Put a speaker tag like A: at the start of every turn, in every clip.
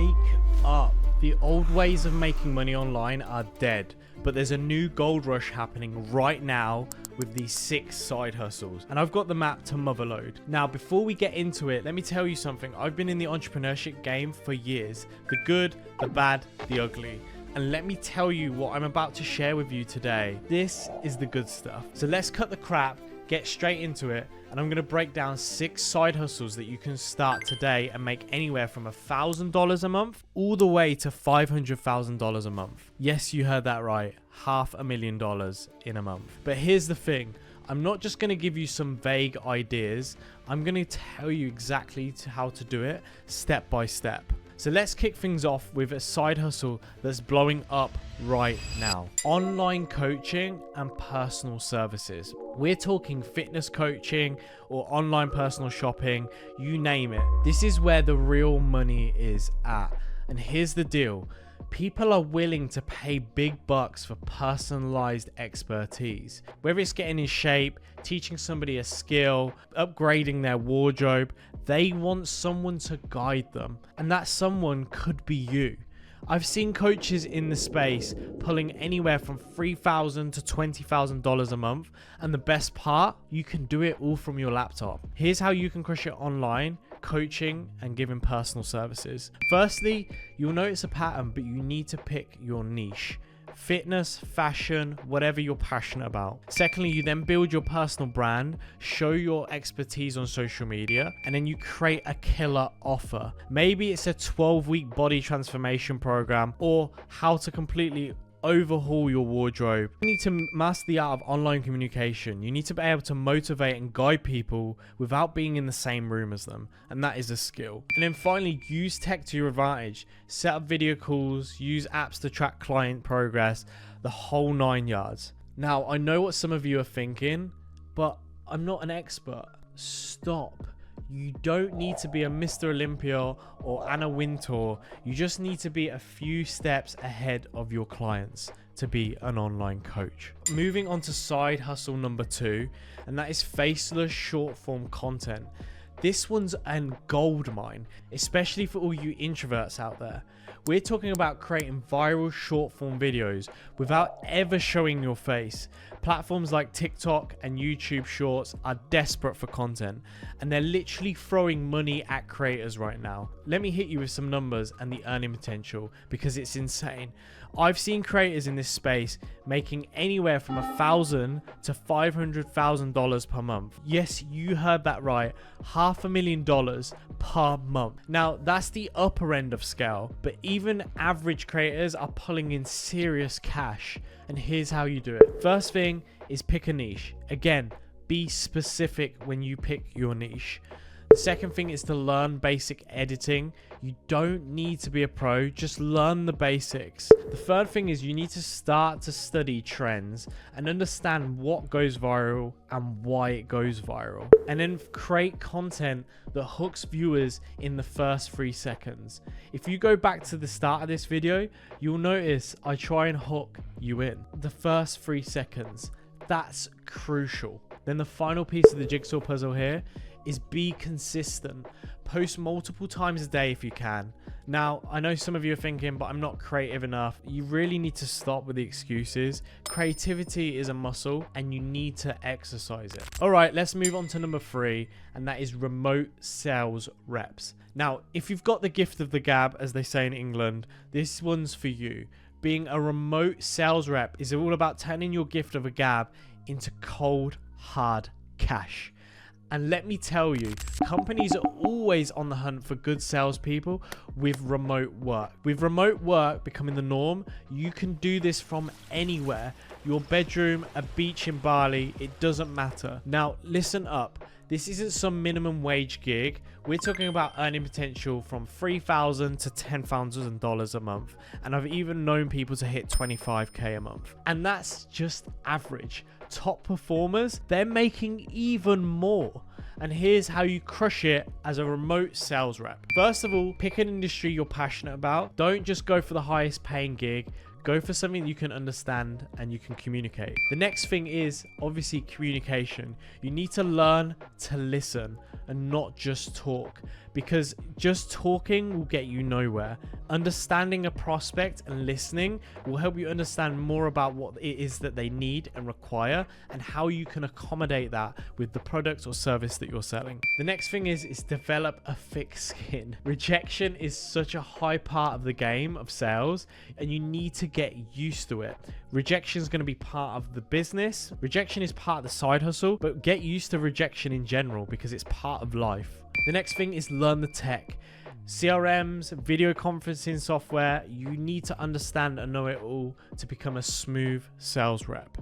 A: Wake up. The old ways of making money online are dead, but there's a new gold rush happening right now with these 6 side hustles, and I've got the map to motherload. Now, before we get into it, let me tell you something. I've been in the entrepreneurship game for years, the good, the bad, the ugly. And let me tell you what I'm about to share with you today. This is the good stuff. So let's cut the crap, get straight into it, and I'm going to break down 6 side hustles that you can start today and make anywhere from $1,000 a month all the way to $500,000 a month. Yes, you heard that right. $500,000 in a month. But here's the thing. I'm not just going to give you some vague ideas. I'm going to tell you exactly how to do it step by step. So let's kick things off with a side hustle that's blowing up right now. Online coaching and personal services. We're talking fitness coaching or online personal shopping, you name it. This is where the real money is at. And here's the deal. People are willing to pay big bucks for personalized expertise. Whether it's getting in shape, teaching somebody a skill, upgrading their wardrobe, they want someone to guide them. And that someone could be you. I've seen coaches in the space pulling anywhere from $3,000 to $20,000 a month. And the best part, you can do it all from your laptop. Here's how you can crush it online, coaching and giving personal services. Firstly, you'll notice a pattern, but you need to pick your niche. Fitness, fashion, whatever you're passionate about. Secondly, you then build your personal brand, show your expertise on social media, and then you create a killer offer. Maybe it's a 12-week body transformation program or how to completely overhaul your wardrobe. You need to master the art of online communication. You need to be able to motivate and guide people without being in the same room as them, and that is a skill. And then finally, use tech to your advantage. Set up video calls, use apps to track client progress, the whole 9 yards. Now, I know what some of you are thinking, but I'm not an expert. Stop. You don't need to be a Mr. Olympia or Anna Wintour. You just need to be a few steps ahead of your clients to be an online coach. Moving on to side hustle number 2, and that is faceless short form content. This one's a gold mine, especially for all you introverts out there. We're talking about creating viral short form videos without ever showing your face. Platforms like TikTok and YouTube Shorts are desperate for content, and they're literally throwing money at creators right now. Let me hit you with some numbers and the earning potential, because it's insane. I've seen creators in this space making anywhere from $1,000 to $500,000 per month. Yes, you heard that right. $500,000 per month. Now, that's the upper end of scale, but even average creators are pulling in serious cash. And here's how you do it. First thing is pick a niche. Again, be specific when you pick your niche. The second thing is to learn basic editing. You don't need to be a pro, just learn the basics. The third thing is you need to start to study trends and understand what goes viral and why it goes viral. And then create content that hooks viewers in the first 3 seconds. If you go back to the start of this video, you'll notice I try and hook you in. The first 3 seconds, that's crucial. Then the final piece of the jigsaw puzzle here is be consistent. Post multiple times a day if you can. Now, I know some of you are thinking, but I'm not creative enough. You really need to stop with the excuses. Creativity is a muscle and you need to exercise it. All right, let's move on to number 3, and that is remote sales reps. Now, if you've got the gift of the gab, as they say in England, this one's for you. Being a remote sales rep is all about turning your gift of a gab into cold, hard cash. And let me tell you, companies are always on the hunt for good salespeople with remote work. With remote work becoming the norm, you can do this from anywhere. Your bedroom, a beach in Bali, it doesn't matter. Now, listen up. This isn't some minimum wage gig. We're talking about earning potential from $3,000 to $10,000 a month. And I've even known people to hit $25K a month. And that's just average. Top performers, they're making even more. And here's how you crush it as a remote sales rep. First of all, pick an industry you're passionate about. Don't just go for the highest paying gig. Go for something you can understand and you can communicate. The next thing is obviously communication. You need to learn to listen and not just talk, because just talking will get you nowhere. Understanding a prospect and listening will help you understand more about what it is that they need and require and how you can accommodate that with the product or service that you're selling. The next thing is develop a thick skin. Rejection is such a high part of the game of sales, and you need to get used to it. Rejection is going to be part of the business. Rejection is part of the side hustle, but get used to rejection in general because it's part of life. The next thing is learn the tech. CRMs, video conferencing software, you need to understand and know it all to become a smooth sales rep.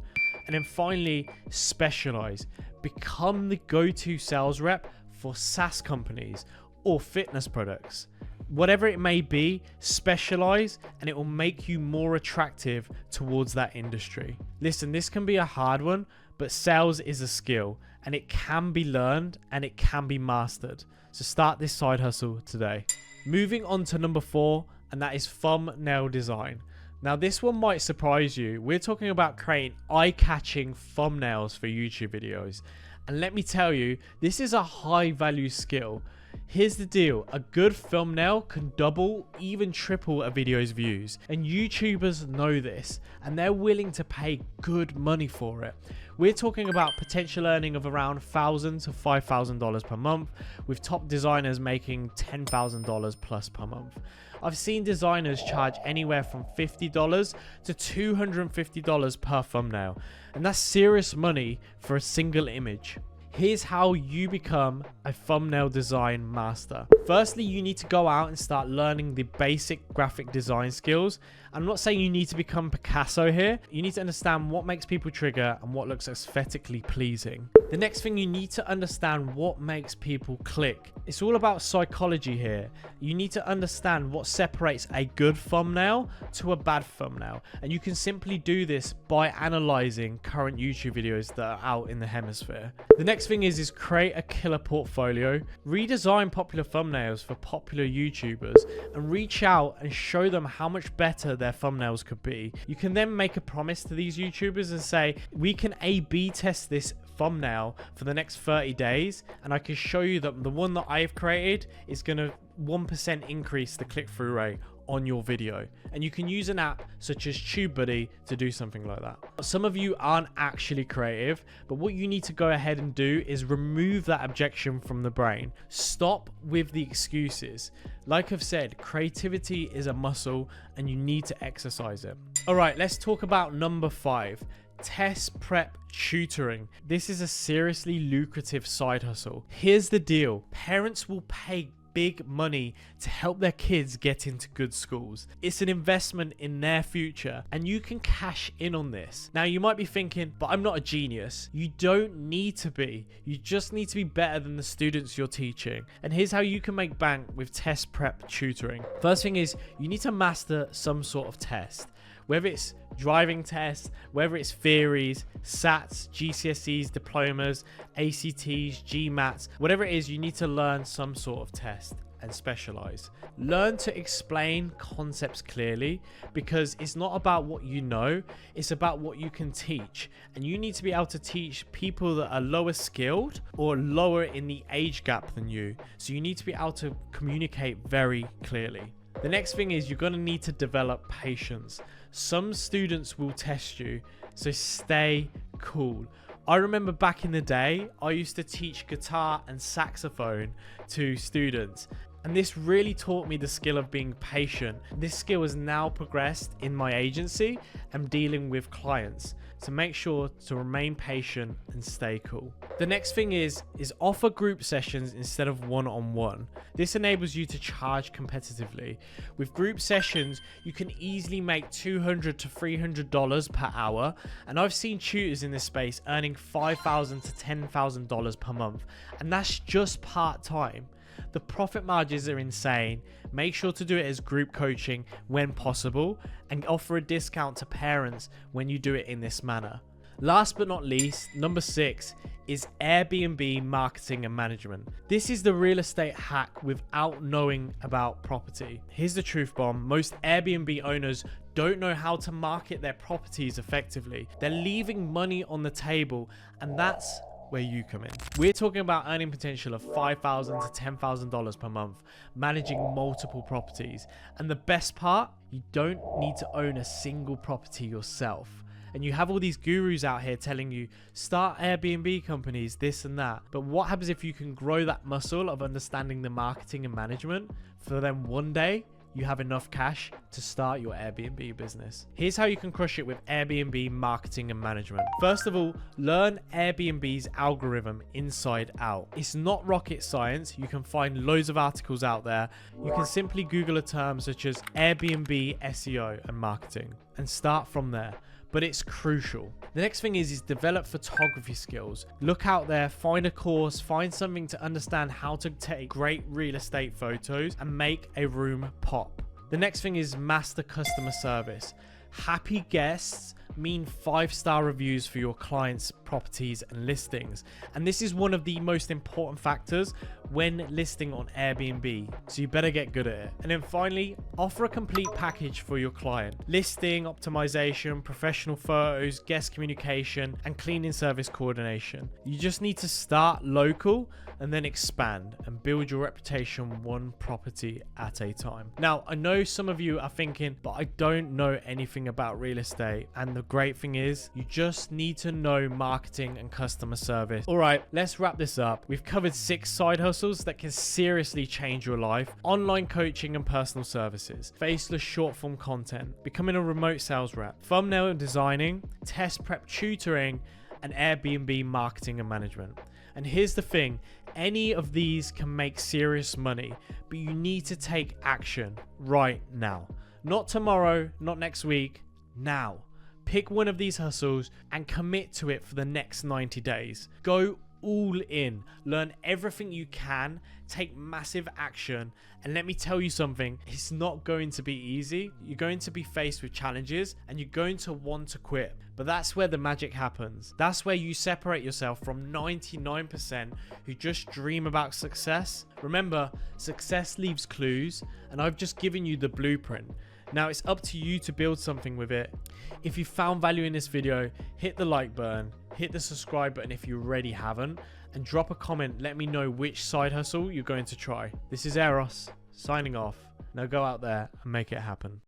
A: And then finally, specialize. Become the go-to sales rep for SaaS companies or fitness products. Whatever it may be, specialize, and it will make you more attractive towards that industry. Listen, this can be a hard one, but sales is a skill and it can be learned and it can be mastered. So start this side hustle today. Moving on to number 4, and that is thumbnail design. Now this one might surprise you. We're talking about creating eye-catching thumbnails for YouTube videos. And let me tell you, this is a high value skill. Here's the deal, a good thumbnail can double, even triple a video's views. And YouTubers know this, and they're willing to pay good money for it. We're talking about potential earning of around $1,000 to $5,000 per month, with top designers making $10,000 plus per month. I've seen designers charge anywhere from $50 to $250 per thumbnail, and that's serious money for a single image. Here's how you become a thumbnail design master. Firstly, you need to go out and start learning the basic graphic design skills. I'm not saying you need to become Picasso here. You need to understand what makes people trigger and what looks aesthetically pleasing. The next thing, you need to understand what makes people click. It's all about psychology here. You need to understand what separates a good thumbnail to a bad thumbnail. And you can simply do this by analyzing current YouTube videos that are out in the hemisphere. The next thing is create a killer portfolio. Redesign popular thumbnails for popular YouTubers and reach out and show them how much better their thumbnails could be. You can then make a promise to these YouTubers and say, we can A/B test this thumbnail for the next 30 days, and I can show you that the one that I've created is going to 1% increase the click-through rate on your video. And you can use an app such as TubeBuddy to do something like that. Some of you aren't actually creative, but what you need to go ahead and do is remove that objection from the brain. Stop with the excuses. Like I've said, creativity is a muscle and you need to exercise it. All right, let's talk about number 5. Test prep tutoring. This is a seriously lucrative side hustle. Here's the deal. Parents will pay big money to help their kids get into good schools. It's an investment in their future and you can cash in on this. Now you might be thinking, but I'm not a genius. You don't need to be. You just need to be better than the students you're teaching. And here's how you can make bank with test prep tutoring. First thing is you need to master some sort of test. Whether it's driving tests, whether it's theories, SATs, GCSEs, diplomas, ACTs, GMATs, whatever it is, you need to learn some sort of test and specialize. Learn to explain concepts clearly, because it's not about what you know, it's about what you can teach. And you need to be able to teach people that are lower skilled or lower in the age gap than you. So you need to be able to communicate very clearly. The next thing is you're going to need to develop patience. Some students will test you, so stay cool. I remember back in the day, I used to teach guitar and saxophone to students, and this really taught me the skill of being patient. This skill has now progressed in my agency and dealing with clients. So make sure to remain patient and stay cool. The next thing is offer group sessions instead of one-on-one. This enables you to charge competitively. With group sessions, you can easily make $200 to $300 per hour. And I've seen tutors in this space earning $5,000 to $10,000 per month. And that's just part-time. The profit margins are insane. Make sure to do it as group coaching when possible and offer a discount to parents when you do it in this manner. Last but not least, number 6 is Airbnb marketing and management. This is the real estate hack without knowing about property. Here's the truth bomb. Most Airbnb owners don't know how to market their properties effectively. They're leaving money on the table, and that's where you come in. We're talking about earning potential of $5,000 to $10,000 per month, managing multiple properties. And the best part, you don't need to own a single property yourself. And you have all these gurus out here telling you, start Airbnb companies, this and that. But what happens if you can grow that muscle of understanding the marketing and management for then one day you have enough cash to start your Airbnb business? Here's how you can crush it with Airbnb marketing and management. First of all, learn Airbnb's algorithm inside out. It's not rocket science. You can find loads of articles out there. You can simply Google a term such as Airbnb SEO and marketing and start from there. But it's crucial. The next thing is develop photography skills. Look out there, find a course, find something to understand how to take great real estate photos and make a room pop. The next thing is master customer service. Happy guests mean 5-star reviews for your clients' properties and listings. And this is one of the most important factors when listing on Airbnb. So you better get good at it. And then finally, offer a complete package for your client. Listing, optimization, professional photos, guest communication, and cleaning service coordination. You just need to start local and then expand and build your reputation one property at a time. Now, I know some of you are thinking, but I don't know anything about real estate. And the great thing is, you just need to know marketing and customer service. All right, let's wrap this up. We've covered 6 side hustles that can seriously change your life: online coaching and personal services, faceless short form content, becoming a remote sales rep, thumbnail designing, test prep tutoring, and Airbnb marketing and management. And here's the thing, any of these can make serious money, but you need to take action right now. Not tomorrow, not next week, now. Pick one of these hustles and commit to it for the next 90 days. Go all in, learn everything you can, take massive action, and let me tell you something, it's not going to be easy. You're going to be faced with challenges and you're going to want to quit, but that's where the magic happens. That's where you separate yourself from 99% who just dream about success. Remember, success leaves clues, and I've just given you the blueprint. Now it's up to you to build something with it. If you found value in this video, hit the like button, hit the subscribe button if you already haven't, and drop a comment. Let me know which side hustle you're going to try. This is Eros signing off. Now go out there and make it happen.